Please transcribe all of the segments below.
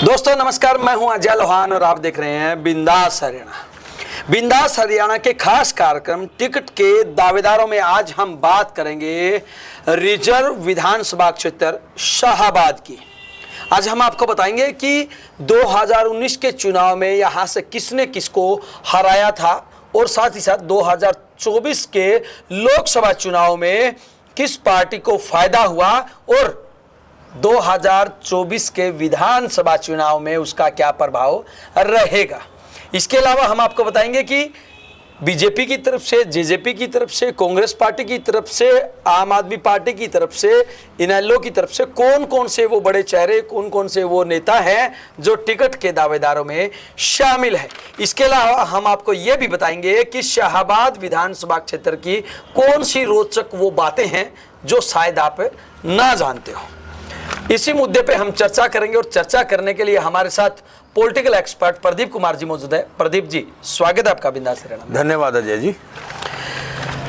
दोस्तों नमस्कार, मैं हूं अजय लोहान और आप देख रहे हैं बिंदास हरियाणा। बिंदास हरियाणा के खास कार्यक्रम टिकट के दावेदारों में आज हम बात करेंगे रिजर्व विधानसभा क्षेत्र शाहाबाद की। आज हम आपको बताएंगे कि 2019 के चुनाव में यहां से किसने किसको हराया था और साथ ही साथ 2024 के लोकसभा चुनाव में किस पार्टी को फायदा हुआ और 2024 के विधानसभा चुनाव में उसका क्या प्रभाव रहेगा। इसके अलावा हम आपको बताएंगे कि बीजेपी की तरफ से, जेजेपी की तरफ से, कांग्रेस पार्टी की तरफ से, आम आदमी पार्टी की तरफ से, इनेलो की तरफ से कौन कौन से वो बड़े चेहरे, कौन कौन से वो नेता हैं जो टिकट के दावेदारों में शामिल है। इसके अलावा हम आपको ये भी बताएंगे कि शाहाबाद विधानसभा क्षेत्र की कौन सी रोचक वो बातें हैं जो शायद आप ना जानते हो। इसी मुद्दे पे हम चर्चा करेंगे और चर्चा करने के लिए हमारे साथ पॉलिटिकल एक्सपर्ट प्रदीप कुमार जी मौजूद है। प्रदीप जी, स्वागत है आपका बिंदास हरियाणा में। धन्यवाद अजय जी।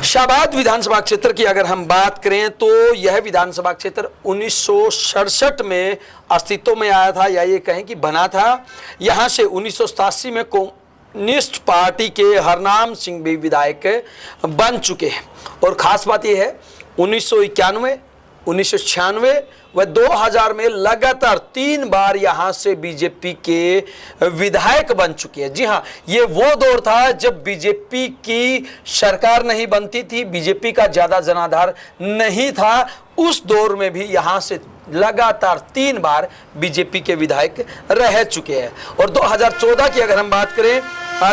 शाहाबाद विधानसभा क्षेत्र की अगर हम बात करें तो यह विधानसभा क्षेत्र 1967 में अस्तित्व में आया था, या ये कहें कि बना था। यहाँ से 1987 में कम्युनिस्ट पार्टी के हरनाम सिंह भी विधायक बन चुके हैं। और खास बात यह है 1991, 1996 व 2000 में लगातार 3 बार यहां से बीजेपी के विधायक बन चुके हैं। जी हां, ये वो दौर था जब बीजेपी की सरकार नहीं बनती थी, बीजेपी का ज्यादा जनाधार नहीं था। उस दौर में भी यहां से लगातार 3 बार बीजेपी के विधायक रह चुके हैं। और 2014 की अगर हम बात करें,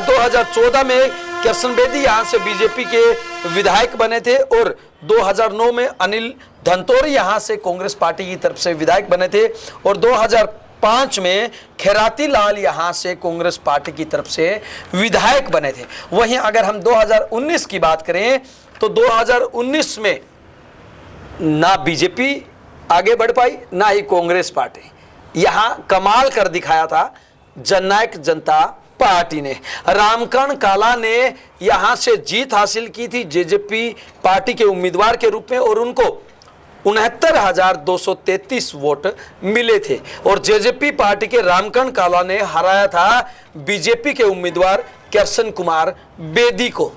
2014 में कृष्ण बेदी यहां से बीजेपी के विधायक बने थे और 2009 में अनिल धनतोरी यहां से कांग्रेस पार्टी की तरफ से विधायक बने थे और 2005 में खैराती लाल यहां से कांग्रेस पार्टी की तरफ से विधायक बने थे। वहीं अगर हम 2019 की बात करें तो 2019 में ना बीजेपी आगे बढ़ पाई ना ही कांग्रेस पार्टी। यहां कमाल कर दिखाया था जननायक जनता पार्टी ने। रामकरण काला ने यहां से जीत हासिल की थी जेजेपी पार्टी के उम्मीदवार के रूप में और उनको 69,233 वोट मिले थे। और जेजेपी पार्टी के रामकरण काला ने हराया था बीजेपी के उम्मीदवार कृष्ण कुमार बेदी को।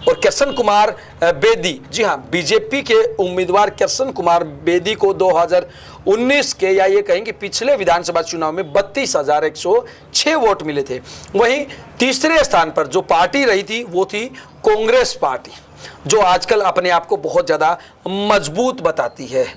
और कृष्ण कुमार बेदी, जी हां, बीजेपी के उम्मीदवार कृष्ण कुमार बेदी को 2019 के, या ये कहेंगे पिछले विधानसभा चुनाव में 32,106 वोट मिले थे। वहीं तीसरे स्थान पर जो पार्टी रही थी वो थी कांग्रेस पार्टी, जो आजकल अपने आप को बहुत ज्यादा मजबूत बताती है।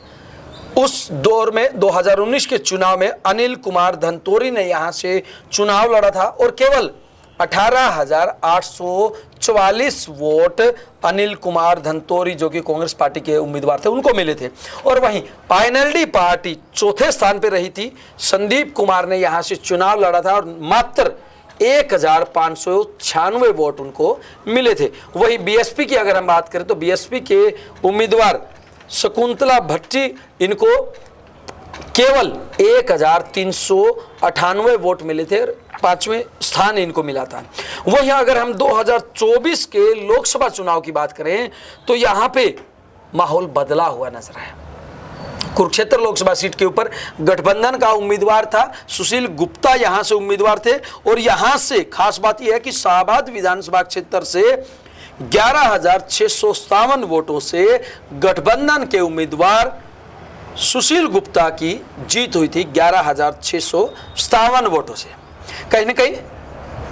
उस दौर में 2019 के चुनाव में अनिल कुमार धनतोरी ने यहां से चुनाव लड़ा था और केवल 18,844 वोट अनिल कुमार धनतोरी, जो कि कांग्रेस पार्टी के उम्मीदवार थे, उनको मिले थे। और वहीं आईएनएलडी पार्टी चौथे स्थान पर रही थी। संदीप कुमार ने यहां से चुनाव लड़ा था और मात्र 1,596 वोट उनको मिले थे। वहीं बीएसपी की अगर हम बात करें तो बीएसपी के उम्मीदवार शकुंतला भट्टी, इनको केवल 1,398 वोट मिले थे, 5वें स्थान इनको मिला था। वहीं अगर हम 2024 के लोकसभा चुनाव की बात करें तो यहां पे माहौल बदला हुआ नजर आया। कुरुक्षेत्र लोकसभा सीट के ऊपर गठबंधन का उम्मीदवार था, सुशील गुप्ता यहां से उम्मीदवार थे। और यहां से खास बात यह है कि शाहाबाद विधानसभा क्षेत्र से 11,657 वोटों से गठबंधन के उम्मीदवार सुशील गुप्ता की जीत हुई थी 11,657 वोटों से। कहीं ना कहीं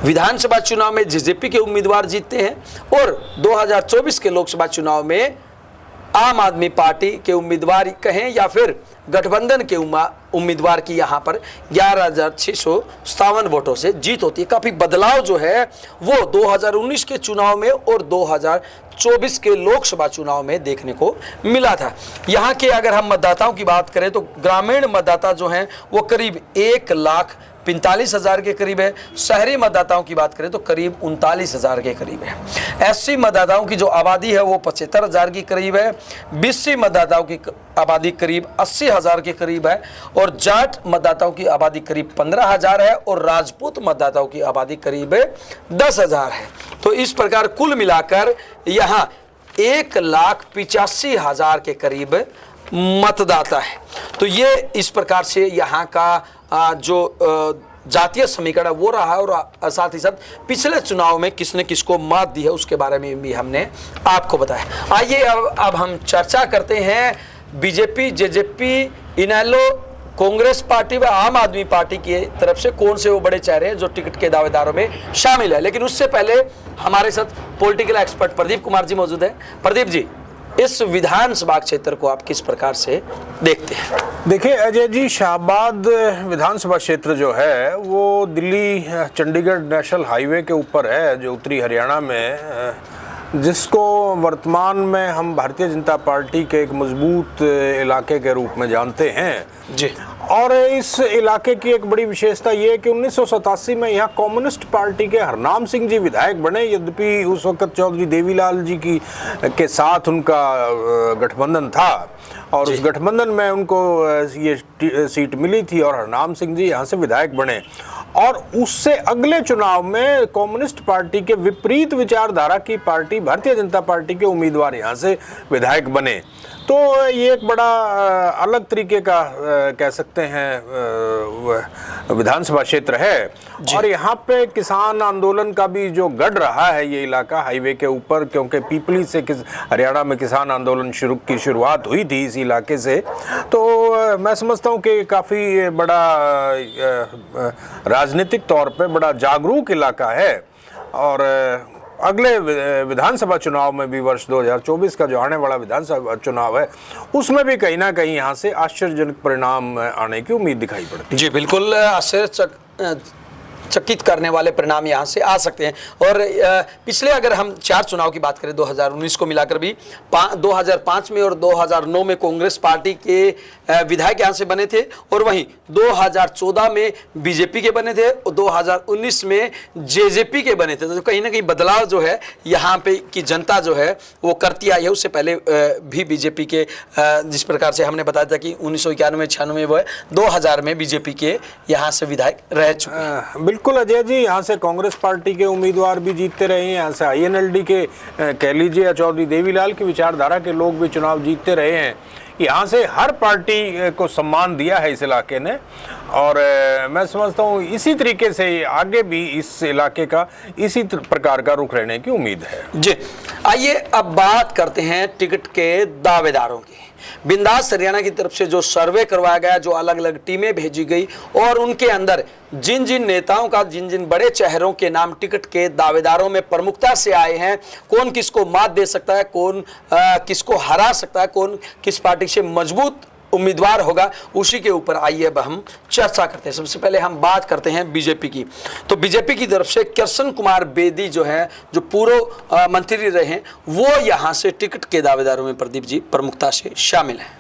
विधानसभा चुनाव में जेजेपी के उम्मीदवार जीतते हैं और 2024 के लोकसभा चुनाव में आम आदमी पार्टी के उम्मीदवार कहें या फिर गठबंधन के उम्मीदवार की यहां पर 11,657 वोटों से जीत होती है। काफी बदलाव जो है वो 2019 के चुनाव में और 2024 के लोकसभा चुनाव में देखने को मिला था। यहाँ के अगर हम मतदाताओं की बात करें तो ग्रामीण मतदाता जो हैं वो करीब 1,45,000 के करीब है। शहरी मतदाताओं की बात करें तो करीब 39,000 के करीब है। एससी मतदाताओं की जो आबादी है वो 75,000 के करीब है। बीसी मतदाताओं की आबादी करीब 80,000 के करीब है और जाट मतदाताओं की आबादी करीब 15,000 है और राजपूत मतदाताओं की आबादी करीब 10,000 है। तो इस प्रकार कुल मिलाकर यहाँ 1,85,000 के करीब मतदाता है। तो ये इस प्रकार से यहाँ का जो जातीय समीकरण है वो रहा है, और साथ ही साथ पिछले चुनाव में किसने किसको मात दी है उसके बारे में भी हमने आपको बताया। आइए अब हम चर्चा करते हैं बीजेपी, जेजेपी, इनेलो, कांग्रेस पार्टी व आम आदमी पार्टी की तरफ से कौन से वो बड़े चेहरे हैं जो टिकट के दावेदारों में शामिल है। लेकिन उससे पहले हमारे साथ पॉलिटिकल एक्सपर्ट प्रदीप कुमार जी मौजूद है। प्रदीप जी, इस विधानसभा क्षेत्र को आप किस प्रकार से देखते हैं? देखिए अजय जी, शाहबाद विधानसभा क्षेत्र जो है वो दिल्ली चंडीगढ़ नेशनल हाईवे के ऊपर है, जो उत्तरी हरियाणा में, जिसको वर्तमान में हम भारतीय जनता पार्टी के एक मजबूत इलाके के रूप में जानते हैं जी। और इस इलाके की एक बड़ी विशेषता ये है कि 1987 में यहाँ कम्युनिस्ट पार्टी के हरनाम सिंह जी विधायक बने। यद्यपि उस वक्त चौधरी देवीलाल जी के साथ उनका गठबंधन था और उस गठबंधन में उनको ये सीट मिली थी और हरनाम सिंह जी यहाँ से विधायक बने। और उससे अगले चुनाव में कम्युनिस्ट पार्टी के विपरीत विचारधारा की पार्टी भारतीय जनता पार्टी के उम्मीदवार यहाँ से विधायक बने। तो ये एक बड़ा अलग तरीके का कह सकते हैं विधानसभा क्षेत्र है। और यहाँ पे किसान आंदोलन का भी जो गढ़ रहा है ये इलाका हाईवे के ऊपर, क्योंकि पीपली से हरियाणा में किसान आंदोलन की शुरुआत हुई थी इस इलाके से। तो मैं समझता हूँ कि काफ़ी बड़ा राजनीतिक तौर पे बड़ा जागरूक इलाका है। और अगले विधानसभा चुनाव में भी वर्ष 2024 का जो आने वाला विधानसभा चुनाव है उसमें भी कहीं ना कहीं यहाँ से आश्चर्यजनक परिणाम आने की उम्मीद दिखाई पड़ती है। जी बिल्कुल, चकित करने वाले परिणाम यहाँ से आ सकते हैं। और पिछले अगर हम 4 चुनाव की बात करें 2019 को मिलाकर भी 2005 में और 2009 में कांग्रेस पार्टी के विधायक यहाँ से बने थे, और वहीं 2014 में बीजेपी के बने थे और 2019 में जेजेपी के बने थे। तो कहीं ना कहीं बदलाव जो है यहाँ पे की जनता जो है वो करती आई है। उससे पहले भी बीजेपी के जिस प्रकार से हमने बताया था कि 1991-96 वो है, 2000 में बीजेपी के यहाँ से विधायक रह चुके हैं। बिल्कुल अजय जी, यहाँ से कांग्रेस पार्टी के उम्मीदवार भी जीतते रहे हैं, यहाँ से INLD के कह लीजिए या चौधरी देवीलाल की विचारधारा के लोग भी चुनाव जीतते रहे हैं। यहाँ से हर पार्टी को सम्मान दिया है इस इलाके ने, और मैं समझता हूँ इसी तरीके से आगे भी इस इलाके का इसी प्रकार का रुख रहने की उम्मीद है। जी, आइए अब बात करते हैं टिकट के दावेदारों की। बिंदास हरियाणा की तरफ से जो सर्वे करवाया गया, जो अलग अलग टीमें भेजी गई और उनके अंदर जिन जिन नेताओं का, जिन जिन बड़े चेहरों के नाम टिकट के दावेदारों में प्रमुखता से आए हैं, कौन किसको मात दे सकता है, कौन किसको हरा सकता है, कौन किस पार्टी से मजबूत उम्मीदवार होगा, उसी के ऊपर आइए अब हम चर्चा करते हैं। सबसे पहले हम बात करते हैं बीजेपी की। तो बीजेपी की तरफ से कृष्ण कुमार बेदी जो है, जो पूर्व मंत्री रहे हैं, वो यहाँ से टिकट के दावेदारों में प्रदीप जी प्रमुखता से शामिल हैं।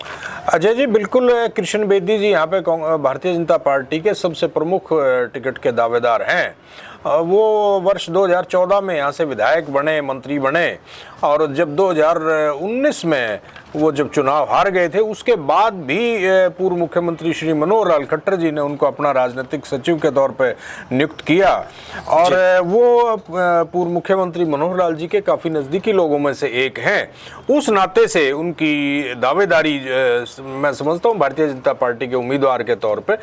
अजय जी बिल्कुल, कृष्ण बेदी जी यहाँ पे भारतीय जनता पार्टी के सबसे प्रमुख टिकट के दावेदार हैं। वो वर्ष 2014 में यहाँ से विधायक बने, मंत्री बने, और जब 2019 में वो जब चुनाव हार गए थे उसके बाद भी पूर्व मुख्यमंत्री श्री मनोहर लाल खट्टर जी ने उनको अपना राजनीतिक सचिव के तौर पे नियुक्त किया। और वो पूर्व मुख्यमंत्री मनोहर लाल जी के काफ़ी नज़दीकी लोगों में से एक हैं। उस नाते से उनकी दावेदारी मैं समझता हूँ भारतीय जनता पार्टी के उम्मीदवार के तौर पे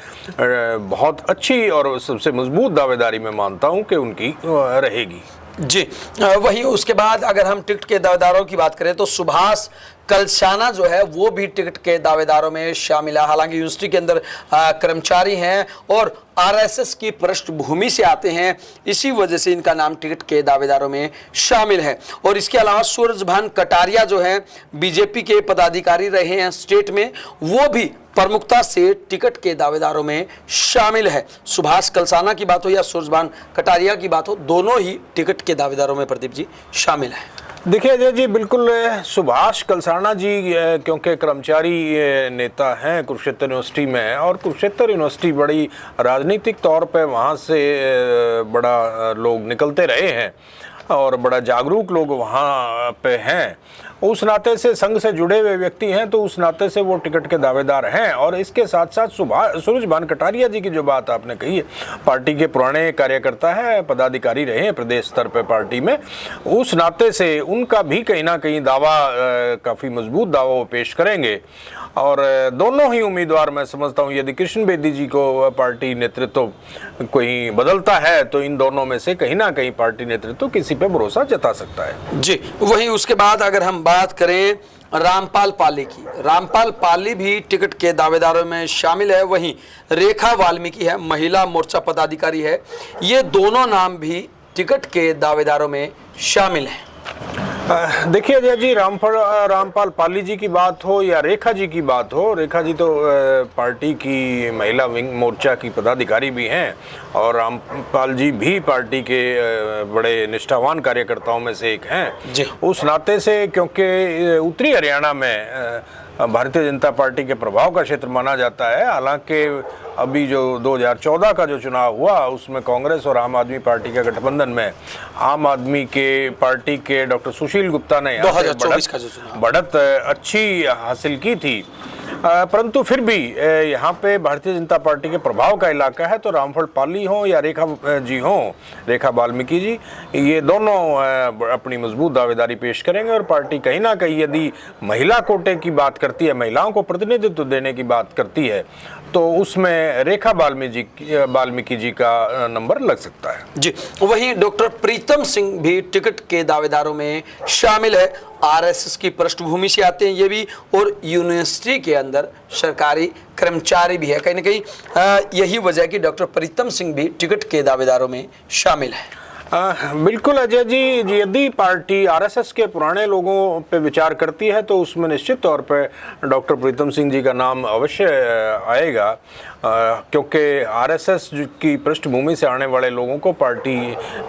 बहुत अच्छी और सबसे मजबूत दावेदारी मैं मानता हूँ कि उनकी रहेगी। जी, वही उसके बाद अगर हम टिकट के दावेदारों की बात करें तो सुभाष कलसाना जो है वो भी टिकट के दावेदारों में शामिल है। हालांकि यूनिवर्सिटी के अंदर कर्मचारी हैं और आरएसएस की पृष्ठभूमि से आते हैं, इसी वजह से इनका नाम टिकट के दावेदारों में शामिल है। और इसके अलावा सूरजभान कटारिया जो है बीजेपी के पदाधिकारी रहे हैं स्टेट में, वो भी प्रमुखता से टिकट के दावेदारों में शामिल है। सुभाष कलसाना की बात हो या सूरजभान कटारिया की बात हो, दोनों ही टिकट के दावेदारों में प्रदीप जी शामिल है। देखिए अजय जी बिल्कुल, सुभाष कलसाना जी क्योंकि कर्मचारी नेता हैं कुरुक्षेत्र यूनिवर्सिटी में, और कुरुक्षेत्र यूनिवर्सिटी बड़ी राजनीतिक तौर पे वहाँ से बड़ा लोग निकलते रहे हैं और बड़ा जागरूक लोग वहाँ पे हैं। उस नाते से संघ से जुड़े हुए व्यक्ति हैं, तो उस नाते से वो टिकट के दावेदार हैं। और इसके साथ साथ सूरजभान कटारिया जी की जो बात आपने कही है, पार्टी के पुराने कार्यकर्ता है, पदाधिकारी रहे हैं प्रदेश स्तर पे पार्टी में, उस नाते से उनका भी कहीं ना कहीं दावा काफ़ी मजबूत दावा वो पेश करेंगे। और दोनों ही उम्मीदवार मैं समझता हूँ यदि कृष्ण बेदी जी को पार्टी नेतृत्व कोई बदलता है तो इन दोनों में से कहीं ना कहीं पार्टी नेतृत्व किसी पे भरोसा जता सकता है। जी, वहीं उसके बाद अगर हम बात करें रामपाल पाली की, रामपाल पाली भी टिकट के दावेदारों में शामिल है। वहीं रेखा वाल्मीकि है, महिला मोर्चा पदाधिकारी है। ये दोनों नाम भी टिकट के दावेदारों में शामिल हैं। देखिए अजय जी, रामपाल पाली जी की बात हो या रेखा जी की बात हो, रेखा जी तो पार्टी की महिला विंग मोर्चा की पदाधिकारी भी हैं और रामपाल जी भी पार्टी के बड़े निष्ठावान कार्यकर्ताओं में से एक हैं जी। उस नाते से, क्योंकि उत्तरी हरियाणा में भारतीय जनता पार्टी के प्रभाव का क्षेत्र माना जाता है। हालांकि अभी जो 2014 का जो चुनाव हुआ उसमें कांग्रेस और आम आदमी पार्टी के गठबंधन में आम आदमी के पार्टी के डॉक्टर सुशील गुप्ता ने 2024 का जो चुनाव बढ़त अच्छी हासिल की थी, परंतु फिर भी यहाँ पे भारतीय जनता पार्टी के प्रभाव का इलाका है। तो रामपाल पाली हो या रेखा जी हो, रेखा वाल्मीकि जी, ये दोनों अपनी मजबूत दावेदारी पेश करेंगे और पार्टी कहीं ना कहीं यदि महिला कोटे की बात करती है, महिलाओं को प्रतिनिधित्व देने की बात करती है, तो उसमें रेखा वाल्मीकि जी का नंबर लग सकता है। जी, वहीं डॉक्टर प्रीतम सिंह भी टिकट के दावेदारों में शामिल है। आरएसएस की पृष्ठभूमि से आते हैं ये भी और यूनिवर्सिटी के अंदर सरकारी कर्मचारी भी है। कहीं ना कहीं यही वजह है कि डॉक्टर प्रीतम सिंह भी टिकट के दावेदारों में शामिल है। बिल्कुल अजय जी, यदि पार्टी आरएसएस के पुराने लोगों पे विचार करती है तो उसमें निश्चित तौर पे डॉक्टर प्रीतम सिंह जी का नाम अवश्य आएगा, क्योंकि आरएसएस की पृष्ठभूमि से आने वाले लोगों को पार्टी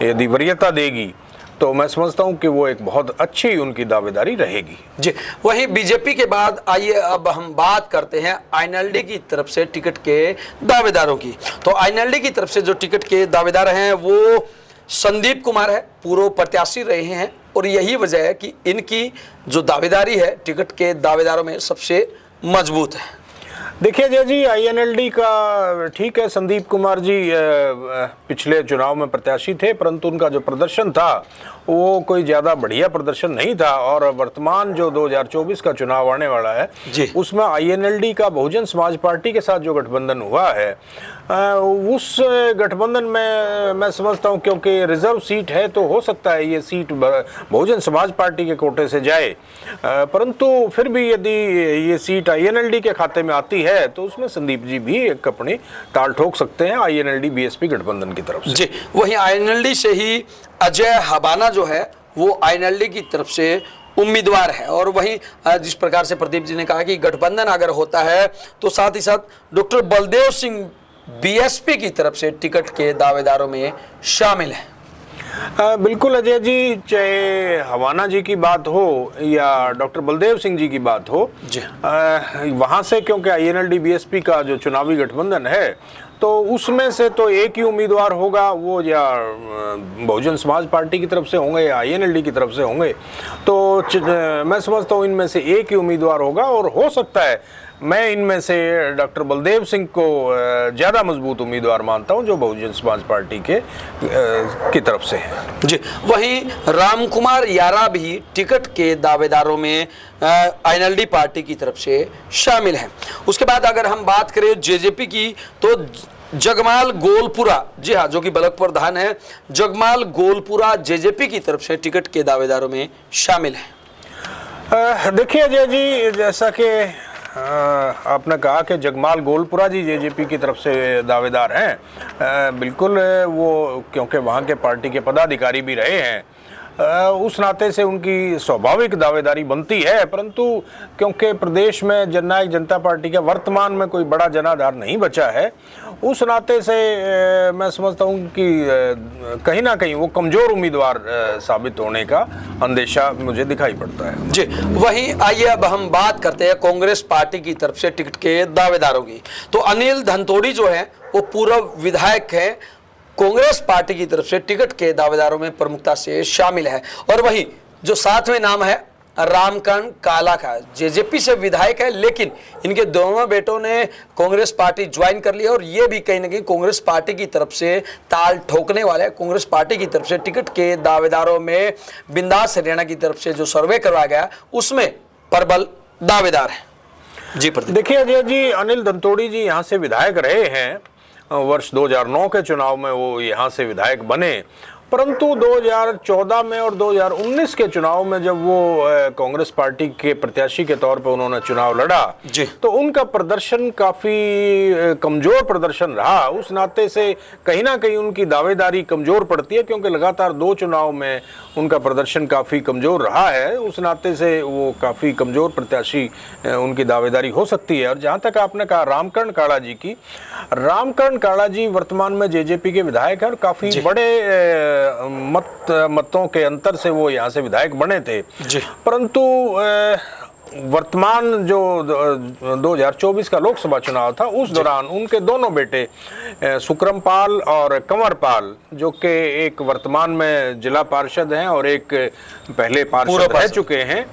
यदि वरीयता देगी तो मैं समझता हूं कि वो एक बहुत अच्छी उनकी दावेदारी रहेगी। जी, वहीं बीजेपी के बाद आइए अब हम बात करते हैं आईएनएलडी की तरफ से टिकट के दावेदारों की। तो आईएनएलडी की तरफ से जो टिकट के दावेदार हैं वो संदीप कुमार है, पूर्व प्रत्याशी रहे हैं और यही वजह है कि इनकी जो दावेदारी है टिकट के दावेदारों में सबसे मजबूत है। देखिए जय जी, आईएनएलडी का ठीक है, संदीप कुमार जी पिछले चुनाव में प्रत्याशी थे, परंतु उनका जो प्रदर्शन था वो कोई ज़्यादा बढ़िया प्रदर्शन नहीं था और वर्तमान जो 2024 का चुनाव आने वाला है उसमें आईएनएलडी का बहुजन समाज पार्टी के साथ जो गठबंधन हुआ है उस गठबंधन में मैं समझता हूं, क्योंकि रिजर्व सीट है तो हो सकता है ये सीट बहुजन समाज पार्टी के कोटे से जाए, परंतु फिर भी यदि ये सीट आईएनएलडी के खाते में आती है तो उसमें संदीप जी भी एक अपनी ताल ठोक सकते हैं आईएनएलडी बीएसपी गठबंधन की तरफ से। जी, वहीं आईएनएलडी से ही अजय हबाना जो है वो आईएनएलडी की तरफ से उम्मीदवार है और वहीं जिस प्रकार से प्रदीप जी ने कहा कि गठबंधन अगर होता है तो साथ ही साथ डॉक्टर बलदेव सिंह बीएसपी की तरफ से टिकट के दावेदारों में शामिल है। बिल्कुल अजय जी, चाहे हवाना जी की बात हो या डॉक्टर बलदेव सिंह जी की बात हो, वहाँ से क्योंकि आईएनएलडी बीएसपी का जो चुनावी गठबंधन है तो उसमें से तो एक ही उम्मीदवार होगा, वो या बहुजन समाज पार्टी की तरफ से होंगे या आईएनएलडी की तरफ से होंगे, तो मैं समझता हूँ इनमें से एक ही उम्मीदवार होगा और हो सकता है मैं इनमें से डॉक्टर बलदेव सिंह को ज़्यादा मजबूत उम्मीदवार मानता हूं जो बहुजन समाज पार्टी की तरफ से है। जी, वहीं रामकुमार यारा भी टिकट के दावेदारों में आईएनएलडी पार्टी की तरफ से शामिल हैं। उसके बाद अगर हम बात करें जेजेपी की तो जगमाल गोलपुरा, जी हाँ, जो कि ब्लॉक प्रधान है, जगमाल गोलपुरा जेजेपी की तरफ से टिकट के दावेदारों में शामिल है। देखिए अजय जी, जैसा कि आपने कहा कि जगमाल गोलपुरा जी जेजेपी की तरफ से दावेदार हैं, बिल्कुल वो क्योंकि वहाँ के पार्टी के पदाधिकारी भी रहे हैं उस नाते से उनकी स्वाभाविक दावेदारी बनती है, परंतु क्योंकि प्रदेश में जननायक जनता पार्टी का वर्तमान में कोई बड़ा जनाधार नहीं बचा है, उस नाते से मैं समझता हूँ कि कहीं ना कहीं वो कमज़ोर उम्मीदवार साबित होने का अंदेशा मुझे दिखाई पड़ता है। जी, वहीं आइए अब हम बात करते हैं कांग्रेस पार्टी की तरफ से टिकट के दावेदारों की। तो अनिल धनतोड़ी जो है वो पूर्व विधायक है, कांग्रेस पार्टी की तरफ से टिकट के दावेदारों में प्रमुखता से शामिल है। और वहीं जो सातवें नाम है रामकरण काला का, जेजेपी से विधायक है, लेकिन इनके दोनों बेटों ने कांग्रेस पार्टी ज्वाइन कर लिया और ये भी कहीं ना कहीं कांग्रेस पार्टी की तरफ से ताल ठोकने वाले। कांग्रेस पार्टी की तरफ से टिकट के दावेदारों में बिंदास हरियाणा की तरफ से जो सर्वे करवाया गया उसमें प्रबल दावेदार है। जी प्रदीप। देखिए अजय जी, अनिल धनतोड़ी जी यहाँ से विधायक रहे हैं, वर्ष 2009 के चुनाव में वो यहाँ से विधायक बने, परंतु 2014 में और 2019 के चुनाव में जब वो कांग्रेस पार्टी के प्रत्याशी के तौर पर उन्होंने चुनाव लड़ा जी, तो उनका प्रदर्शन काफी कमजोर प्रदर्शन रहा। उस नाते से कहीं ना कहीं उनकी दावेदारी कमजोर पड़ती है, क्योंकि लगातार 2 चुनाव में उनका प्रदर्शन काफी कमजोर रहा है। उस नाते से वो काफी कमजोर प्रत्याशी उनकी दावेदारी हो सकती है। और जहां तक आपने कहा रामकरण काला जी की, रामकरण काला जी वर्तमान में जेजेपी के विधायक हैं और काफी बड़े मतों के अंतर से वो यहाँ से विधायक बने थे। परंतु वर्तमान जो 2024 का लोकसभा चुनाव था उस दौरान उनके दोनों बेटे सुकरम पाल और कंवर पाल, जो कि एक वर्तमान में जिला पार्षद हैं और एक पहले पार्षद रह चुके हैं,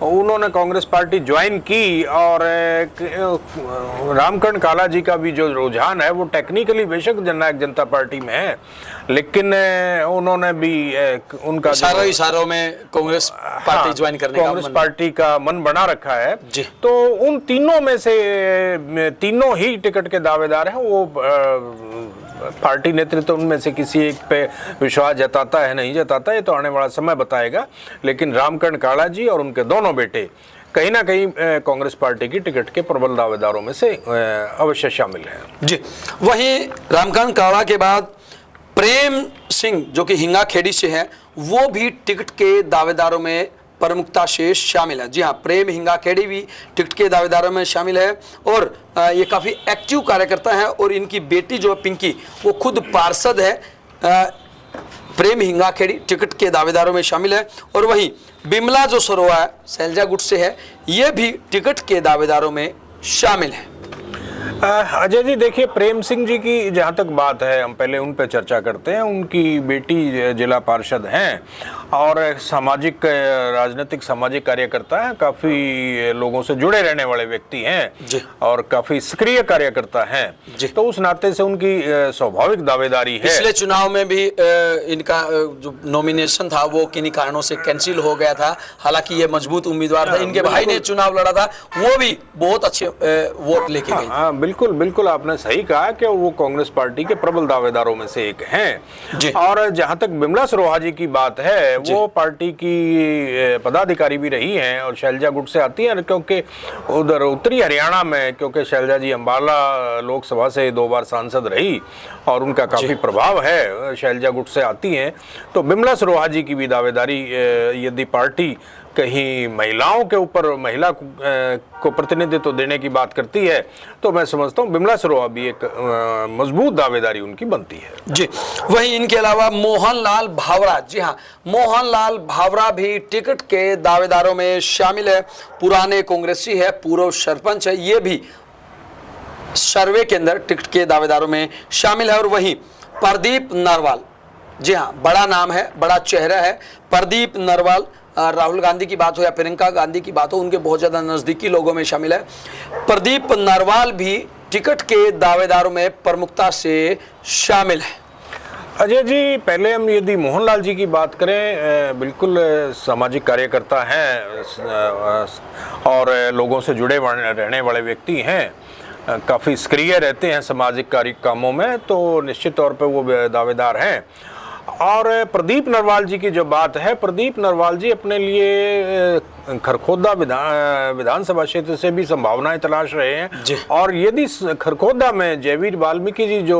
उन्होंने कांग्रेस पार्टी ज्वाइन की। और रामकरण काला जी का भी जो रुझान है वो टेक्निकली बेशक जननायक जनता पार्टी में है, लेकिन उन्होंने भी उनका इशारों में कांग्रेस पार्टी ज्वाइन करने का कांग्रेस पार्टी का मन बना रखा है जी। तो उन तीनों में से तीनों ही टिकट के दावेदार हैं। वो पार्टी नेतृत्व उनमें से किसी एक पे विश्वास जताता है नहीं जताता, ये तो आने वाला समय बताएगा। लेकिन रामकरण काला जी और उनके दोनों बेटे कहीं ना कहीं कांग्रेस पार्टी की टिकट के प्रबल दावेदारों में से अवश्य शामिल हैं जी। वहीं रामकरण काला के बाद प्रेम सिंह जो कि हिंगा खेड़ी से है, वो भी टिकट के दावेदारों में प्रमुखता से शामिल है। जी हाँ, प्रेम हिंगा खेड़ी भी टिकट के दावेदारों में शामिल है और ये काफ़ी एक्टिव कार्यकर्ता है। और इनकी बेटी जो है पिंकी, वो खुद पार्षद है। प्रेम हिंगा खेड़ी टिकट के दावेदारों में शामिल है। और वहीं बिमला जो सरोवा है, शैलजा गुट से है, ये भी टिकट के दावेदारों में शामिल है। अजय जी देखिए, प्रेम सिंह जी की जहाँ तक बात है, हम पहले उन पर चर्चा करते हैं। उनकी बेटी जिला पार्षद हैं और सामाजिक राजनीतिक सामाजिक कार्यकर्ता हैं, काफ़ी लोगों से जुड़े रहने वाले व्यक्ति हैं और काफ़ी सक्रिय कार्यकर्ता हैं। तो उस नाते से उनकी स्वाभाविक दावेदारी है। पिछले चुनाव में भी इनका जो नॉमिनेशन था वो किन्हीं कारणों से कैंसिल हो गया था, हालांकि ये मजबूत उम्मीदवार था। इनके भाई ने चुनाव लड़ा था, वो भी बहुत अच्छे वोट लेके गए। बिल्कुल बिल्कुल, आपने सही कहा कि वो कांग्रेस पार्टी के प्रबल दावेदारों में से एक हैं। और जहां तक बिमला सरोहा जी की बात है, वो पार्टी की पदाधिकारी भी रही हैं और शैलजा गुट से आती हैं, क्योंकि उधर उत्तरी हरियाणा में, क्योंकि शैलजा जी अंबाला लोकसभा से 2 बार सांसद रही और उनका काफी प्रभाव है, शैलजा गुट से आती हैं। तो बिमला सरोहा जी की भी दावेदारी, यदि पार्टी कहीं महिलाओं के ऊपर महिला को प्रतिनिधित्व देने की बात करती है, तो मैं समझता हूँ बिमला सरोहा भी एक मजबूत दावेदारी उनकी बनती है जी। वहीं इनके अलावा मोहनलाल भावरा, जी हाँ, मोहनलाल भावरा भी टिकट के दावेदारों में शामिल है। पुराने कांग्रेसी है, पूर्व सरपंच है, ये भी सर्वे के अंदर टिकट के दावेदारों में शामिल है। और वहीं प्रदीप नरवाल, जी हाँ, बड़ा नाम है, बड़ा चेहरा है प्रदीप नरवाल। राहुल गांधी की बात हो या प्रियंका गांधी की बात हो, उनके बहुत ज़्यादा नज़दीकी लोगों में शामिल है। प्रदीप नरवाल भी टिकट के दावेदारों में प्रमुखता से शामिल है। अजय जी, पहले हम यदि मोहनलाल जी की बात करें, बिल्कुल सामाजिक कार्यकर्ता हैं और लोगों से जुड़े रहने वाले व्यक्ति हैं, काफ़ी सक्रिय रहते हैं सामाजिक कार्य कामों में, तो निश्चित तौर पे वो दावेदार हैं। और प्रदीप नरवाल जी की जो बात है, प्रदीप नरवाल जी अपने लिए खरखोदा विधानसभा क्षेत्र से भी संभावनाएं तलाश रहे हैं। और यदि खरखोदा में जयवीर वाल्मीकि जी जो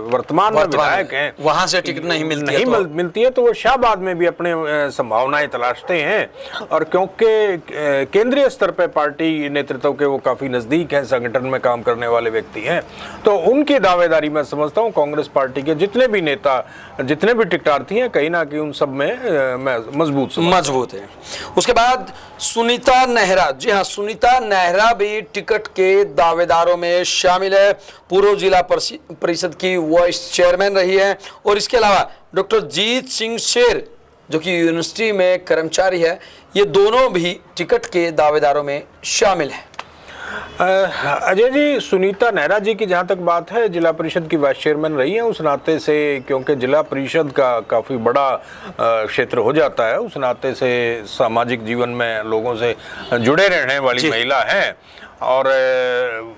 वर्तमान में विधायक हैं, वहां से टिकट नहीं मिलती है, तो वो शाहबाद में भी अपने संभावनाएं तलाशते हैं। और क्योंकि केंद्रीय स्तर पर पार्टी नेतृत्व के वो काफी नजदीक हैं, संगठन में काम करने वाले व्यक्ति हैं, तो उनकी दावेदारी मैं समझता हूँ कांग्रेस पार्टी के जितने भी नेता, जितने भी टिकटार्थी हैं, कहीं ना कहीं उन सब में मजबूत है। उसके बाद सुनीता नेहरा, जी हाँ, सुनीता नेहरा भी टिकट के दावेदारों में शामिल है। पूर्व जिला परिषद की वाइस चेयरमैन रही है। और इसके अलावा डॉक्टर जीत सिंह शेर जो कि यूनिवर्सिटी में कर्मचारी है, ये दोनों भी टिकट के दावेदारों में शामिल है। अजय जी, सुनीता नेहरा जी की जहाँ तक बात है, जिला परिषद की वाइस चेयरमैन रही है। उस नाते से, क्योंकि जिला परिषद का काफ़ी बड़ा क्षेत्र हो जाता है, उस नाते से सामाजिक जीवन में लोगों से जुड़े रहने वाली महिला है। और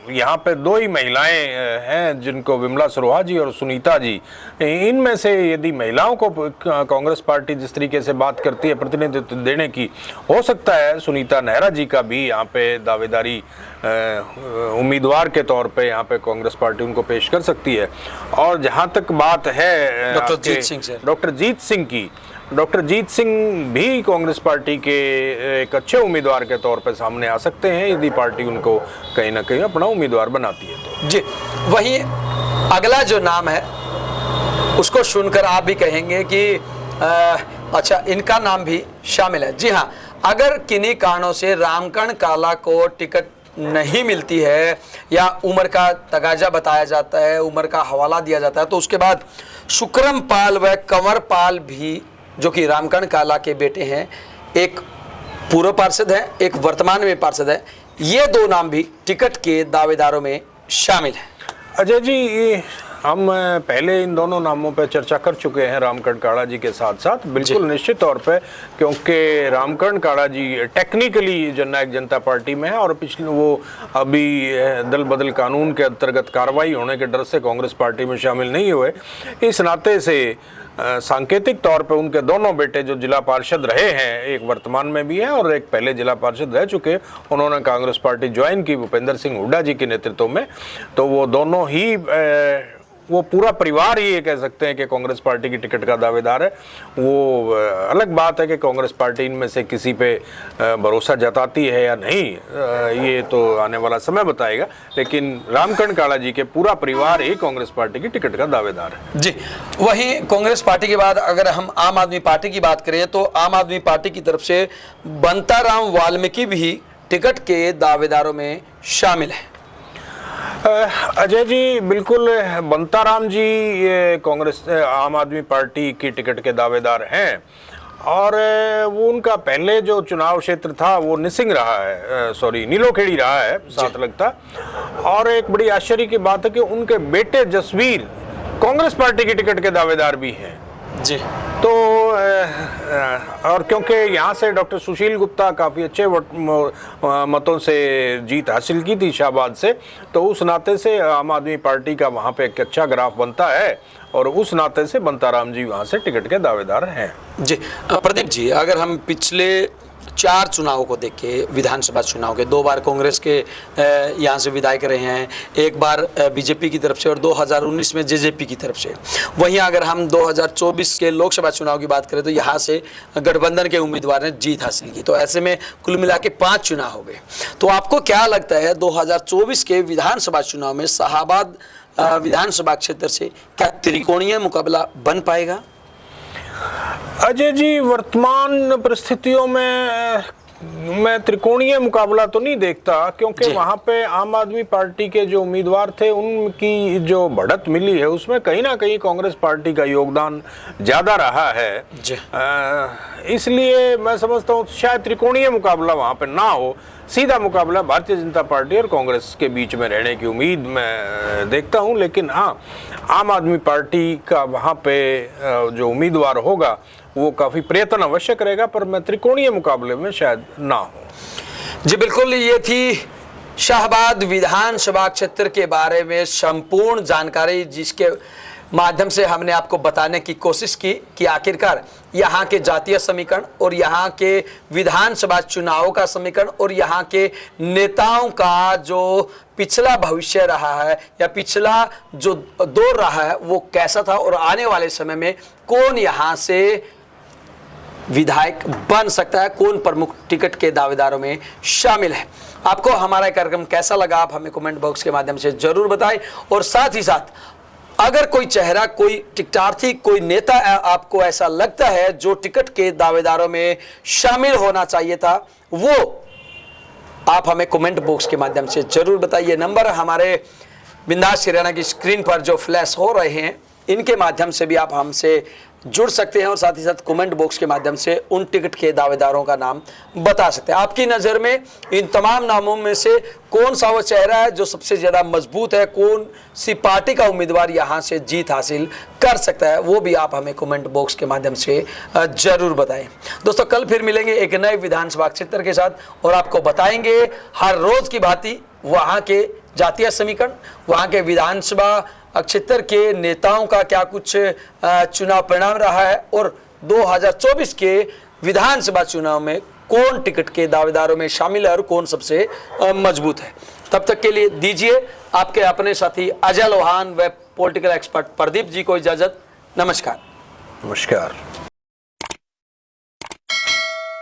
यहाँ पे दो ही महिलाएं हैं जिनको, विमला सरोहा जी और सुनीता जी। इनमें से यदि महिलाओं को कांग्रेस पार्टी जिस तरीके से बात करती है प्रतिनिधित्व देने की, हो सकता है सुनीता नेहरा जी का भी यहाँ पे दावेदारी उम्मीदवार के तौर पे यहाँ पे कांग्रेस पार्टी उनको पेश कर सकती है। और जहाँ तक बात है डॉक्टर जीत सिंह की, डॉक्टर जीत सिंह भी कांग्रेस पार्टी के एक अच्छे उम्मीदवार के तौर पर सामने आ सकते हैं यदि पार्टी उनको कहीं ना कहीं अपना उम्मीदवार बनाती है तो। जी, वहीं अगला जो नाम है उसको सुनकर आप भी कहेंगे कि अच्छा, इनका नाम भी शामिल है। जी हाँ, अगर किन्हीं कारणों से रामकर्ण काला को टिकट नहीं मिलती है या उम्र का तगाजा बताया जाता है, उम्र का हवाला दिया जाता है, तो उसके बाद शुक्रम पाल व कंवर पाल भी, जो कि रामकर्ण काला के बेटे हैं, एक पूर्व पार्षद है, एक वर्तमान में पार्षद है, ये दो नाम भी टिकट के दावेदारों में शामिल हैं। अजय जी, हम पहले इन दोनों नामों पर चर्चा कर चुके हैं रामकर्ण काला जी के साथ साथ, बिल्कुल निश्चित तौर पे, क्योंकि रामकर्ण काला जी टेक्निकली जननायक जनता पार्टी में है और पिछले वो अभी दल बदल कानून के अंतर्गत कार्रवाई होने के डर से कांग्रेस पार्टी में शामिल नहीं हुए। इस नाते से सांकेतिक तौर पे उनके दोनों बेटे जो जिला पार्षद रहे हैं, एक वर्तमान में भी है और एक पहले जिला पार्षद रह चुके, उन्होंने कांग्रेस पार्टी ज्वाइन की भूपेंद्र सिंह हुड्डा जी के नेतृत्व में, तो वो दोनों ही वो पूरा परिवार ही ये कह सकते हैं कि कांग्रेस पार्टी की टिकट का दावेदार है। वो अलग बात है कि कांग्रेस पार्टी इनमें से किसी पे भरोसा जताती है या नहीं, ये तो आने वाला समय बताएगा, लेकिन रामकर्ण काला जी के पूरा परिवार ही कांग्रेस पार्टी की टिकट का दावेदार है। जी, वहीं कांग्रेस पार्टी के बाद अगर हम आम आदमी पार्टी की बात करें तो आम आदमी पार्टी की तरफ से बंताराम वाल्मीकि भी टिकट के दावेदारों में शामिल है। अजय जी, बिल्कुल बंताराम जी ये कांग्रेस आम आदमी पार्टी की टिकट के दावेदार हैं और वो उनका पहले जो चुनाव क्षेत्र था वो निसिंग रहा है, सॉरी नीलोखेड़ी रहा है साथ लगता। और एक बड़ी आश्चर्य की बात है कि उनके बेटे जसवीर कांग्रेस पार्टी की टिकट के दावेदार भी हैं जी। तो और क्योंकि यहाँ से डॉक्टर सुशील गुप्ता काफ़ी अच्छे मतों से जीत हासिल की थी शाहबाद से, तो उस नाते से आम आदमी पार्टी का वहाँ पे एक अच्छा ग्राफ बनता है और उस नाते से बंताराम जी वहाँ से टिकट के दावेदार हैं। जी प्रदीप जी, अगर हम पिछले 4 चुनावों को देखें, विधानसभा चुनाव के 2 बार कांग्रेस के यहाँ से विधायक रहे हैं, 1 बार बीजेपी की तरफ से और 2019 में जेजेपी की तरफ से। वहीं अगर हम 2024 के लोकसभा चुनाव की बात करें तो यहाँ से गठबंधन के उम्मीदवार ने जीत हासिल की, तो ऐसे में कुल मिला के 5 चुनाव हो गए। तो आपको क्या लगता है 2024 के विधानसभा चुनाव में शाहाबाद विधानसभा क्षेत्र से क्या त्रिकोणीय मुकाबला बन पाएगा? अजय जी, वर्तमान परिस्थितियों में मैं त्रिकोणीय मुकाबला तो नहीं देखता, क्योंकि वहाँ पे आम आदमी पार्टी के जो उम्मीदवार थे उनकी जो बढ़त मिली है उसमें कहीं ना कहीं कांग्रेस पार्टी का योगदान ज़्यादा रहा है। इसलिए मैं समझता हूँ शायद त्रिकोणीय मुकाबला वहाँ पे ना हो, सीधा मुकाबला भारतीय जनता पार्टी और कांग्रेस के बीच में रहने की उम्मीद मैं देखता हूँ। लेकिन हाँ, आम आदमी पार्टी का वहाँ पे जो उम्मीदवार होगा वो काफ़ी प्रयत्न आवश्यक रहेगा, पर मैं त्रिकोणीय मुकाबले में शायद ना हो। जी बिल्कुल, ये थी शाहाबाद विधानसभा क्षेत्र के बारे में संपूर्ण जानकारी, जिसके माध्यम से हमने आपको बताने की कोशिश की कि आखिरकार यहाँ के जातीय समीकरण और यहाँ के विधानसभा चुनावों का समीकरण और यहाँ के नेताओं का जो पिछला भविष्य रहा है या पिछला जो दौर रहा है वो कैसा था और आने वाले समय में कौन यहाँ से विधायक बन सकता है, कौन प्रमुख टिकट के दावेदारों में शामिल है। आपको हमारा कार्यक्रम कैसा लगा आप हमें कमेंट बॉक्स के माध्यम से जरूर बताएं, और साथ ही साथ अगर कोई चेहरा, कोई टिकटार्थी, कोई नेता आपको ऐसा लगता है जो टिकट के दावेदारों में शामिल होना चाहिए था, वो आप हमें कमेंट बॉक्स के माध्यम से जरूर बताइए। नंबर हमारे बिंदास शिराना की स्क्रीन पर जो फ्लैश हो रहे हैं, इनके माध्यम से भी आप हमसे जुड़ सकते हैं और साथ ही साथ कमेंट बॉक्स के माध्यम से उन टिकट के दावेदारों का नाम बता सकते हैं। आपकी नज़र में इन तमाम नामों में से कौन सा वो चेहरा है जो सबसे ज़्यादा मजबूत है, कौन सी पार्टी का उम्मीदवार यहाँ से जीत हासिल कर सकता है, वो भी आप हमें कमेंट बॉक्स के माध्यम से ज़रूर बताएं। दोस्तों, कल फिर मिलेंगे एक नए विधानसभा क्षेत्र के साथ और आपको बताएंगे हर रोज़ की भांति वहाँ के जातीय समीकरण, वहाँ के विधानसभा क्षेत्र के नेताओं का क्या कुछ चुनाव परिणाम रहा है, और 2024 के विधानसभा चुनाव में कौन टिकट के दावेदारों में शामिल है और कौन सबसे मजबूत है। तब तक के लिए दीजिए आपके अपने साथी अजय लोहान व पॉलिटिकल एक्सपर्ट प्रदीप जी को इजाजत। नमस्कार। नमस्कार।